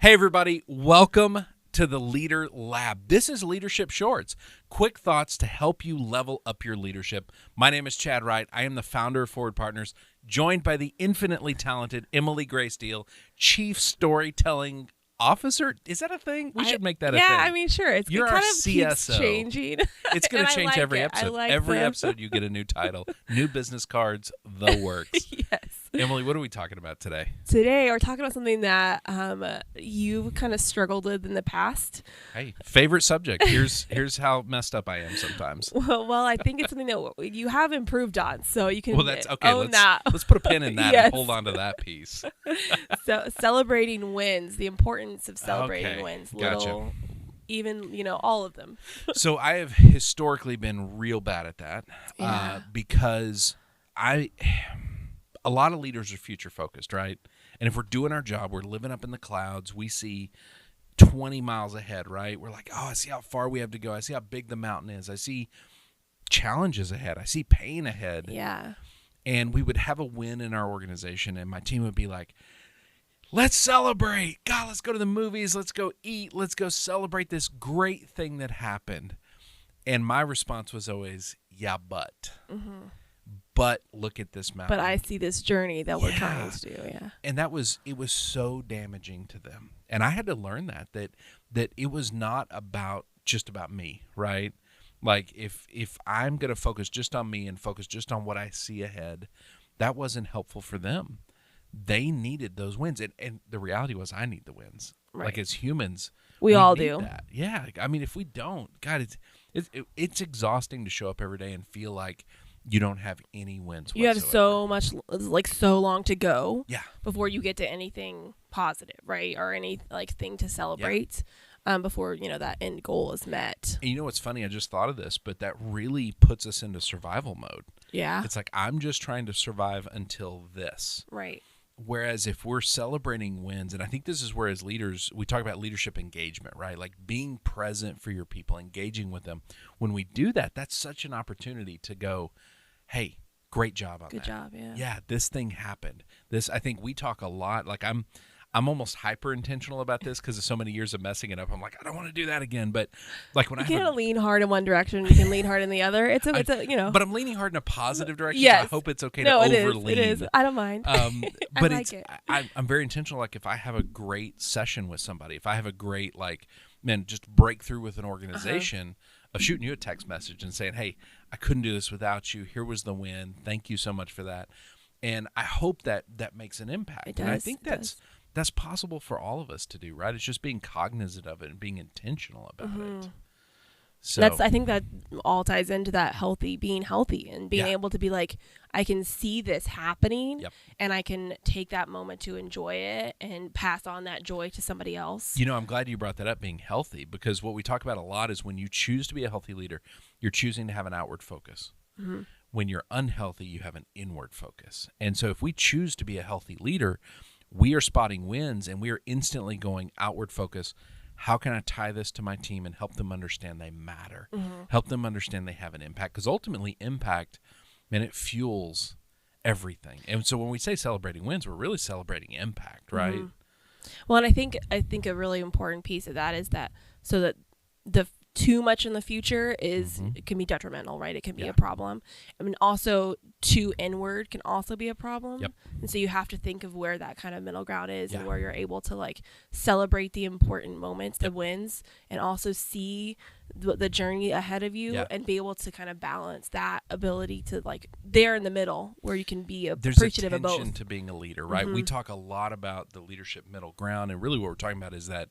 Hey, everybody. Welcome to the Leader Lab. This is Leadership Shorts, quick thoughts to help you level up your leadership. My name is Chad Wright. I am the founder of Forward Partners, joined by the infinitely talented Emily Grace Deal, Chief Storytelling Officer. Is that a thing? We should make that a thing. Yeah, I mean, sure. You're it kind our of CSO. keeps changing. It's going to change like every it. episode. Like every them. episode you get a new title, new business cards, the works. Yes. Emily, what are we talking about today? Today, we're talking about something that you've kind of struggled with in the past. Hey, favorite subject. Here's how messed up I am sometimes. Well, I think it's something that you have improved on, so you can That's okay. own that. Let's put a pin in that Yes. and hold on to that piece. So celebrating wins, the importance of celebrating Okay, wins, gotcha. little, even all of them. So I have historically been real bad at that because a lot of leaders are future focused, right? And if we're doing our job, we're living up in the clouds. We see 20 miles ahead, right? We're like, oh, I see how far we have to go. I see how big the mountain is. I see challenges ahead. I see pain ahead. Yeah. And we would have a win in our organization, and my team would be like, let's celebrate. God, let's go to the movies. Let's go eat. Let's go celebrate this great thing that happened. And my response was always, yeah, but. Mm-hmm. But look at this mountain. But I see this journey that we're trying to do, yeah. And it was so damaging to them. And I had to learn that it was not just about me, right? Like if I'm going to focus just on me and focus just on what I see ahead, that wasn't helpful for them. They needed those wins. And the reality was I need the wins. Right. Like as humans, we all need do. That. Yeah. I mean, if we don't, God, it's exhausting to show up every day and feel like you don't have any wins whatsoever. You have so much, so long to go before you get to anything positive, right? Or any thing to celebrate before, that end goal is met. And you know what's funny? I just thought of this, but that really puts us into survival mode. Yeah. It's like, I'm just trying to survive until this. Right. Whereas if we're celebrating wins, and I think this is where as leaders, we talk about leadership engagement, right? Like being present for your people, engaging with them. When we do that, that's such an opportunity to go, hey, great job on that. Good job, yeah. Yeah, this thing happened. I think we talk a lot. Like I'm almost hyper intentional about this because of so many years of messing it up. I'm like, I don't want to do that again. But like when you can't lean hard in one direction, you can lean hard in the other. It's a But I'm leaning hard in a positive direction. Yes. So I hope it's okay to overlean. It is. I don't mind. But I I'm very intentional. Like if I have a great session with somebody, if I have a great just breakthrough with an organization, of shooting you a text message and saying, hey, I couldn't do this without you. Here was the win. Thank you so much for that. And I hope that makes an impact. It does, and I think that's possible for all of us to do, right? It's just being cognizant of it and being intentional about it. So I think that all ties into that being healthy and being able to be like, I can see this happening and I can take that moment to enjoy it and pass on that joy to somebody else. I'm glad you brought that up, being healthy, because what we talk about a lot is when you choose to be a healthy leader, you're choosing to have an outward focus. Mm-hmm. When you're unhealthy, you have an inward focus. And so if we choose to be a healthy leader, we are spotting wins and we are instantly going outward focus. How can I tie this to my team and help them understand they matter? Mm-hmm. Help them understand they have an impact. Because ultimately, impact, man, it fuels everything. And so when we say celebrating wins, we're really celebrating impact, right? Mm-hmm. Well, and I think a really important piece of that is that so that the too much in the future it can be detrimental, right? It can be a problem. I mean, also too inward can also be a problem. Yep. And so you have to think of where that kind of middle ground is and where you're able to celebrate the important moments, the wins, and also see the journey ahead of you and be able to kind of balance that ability to there in the middle where you can be appreciative of both. There's a tension to being a leader, right? We talk a lot about the leadership middle ground, and really what we're talking about is that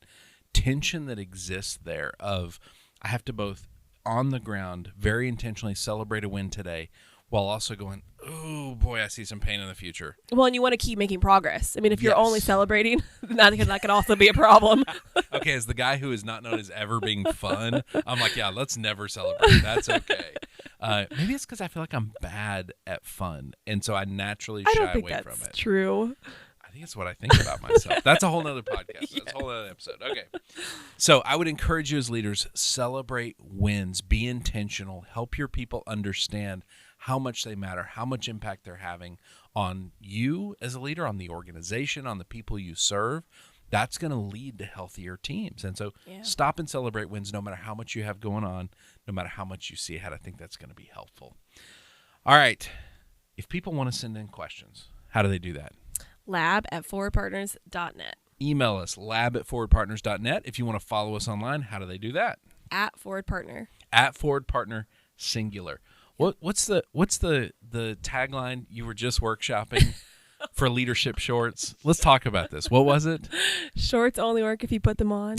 tension that exists there of I have to both on the ground very intentionally celebrate a win today while also going, oh boy, I see some pain in the future. Well, and you want to keep making progress. I mean, if you're only celebrating, that can also be a problem. Okay, as the guy who is not known as ever being fun, I'm like, yeah, let's never celebrate. That's okay. Maybe it's because I feel like I'm bad at fun, and so I naturally shy away from it. I don't think that's true. I think it's what I think about myself. That's a whole nother podcast. That's a whole other episode. Okay. So I would encourage you as leaders, celebrate wins, be intentional, help your people understand how much they matter, how much impact they're having on you as a leader, on the organization, on the people you serve. that's going to lead to healthier teams. And so stop and celebrate wins no matter how much you have going on, no matter how much you see ahead. I think that's going to be helpful. All right. If people want to send in questions, how do they do that? lab@forwardpartners.net. Email us, lab@forwardpartners.net. If you want to follow us online, how do they do that? @forwardpartner. @forwardpartner singular. What's the tagline you were just workshopping for leadership shorts? Let's talk about this. What was it? Shorts only work if you put them on.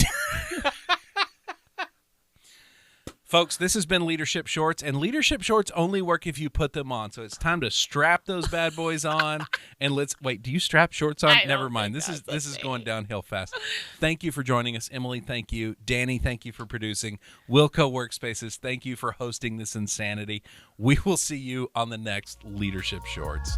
Folks, this has been Leadership Shorts, and Leadership Shorts only work if you put them on. So it's time to strap those bad boys on, and let's wait. Do you strap shorts on? Never mind. This is going downhill fast. Thank you for joining us, Emily. Thank you, Danny. Thank you for producing Wilco Workspaces. Thank you for hosting this insanity. We will see you on the next Leadership Shorts.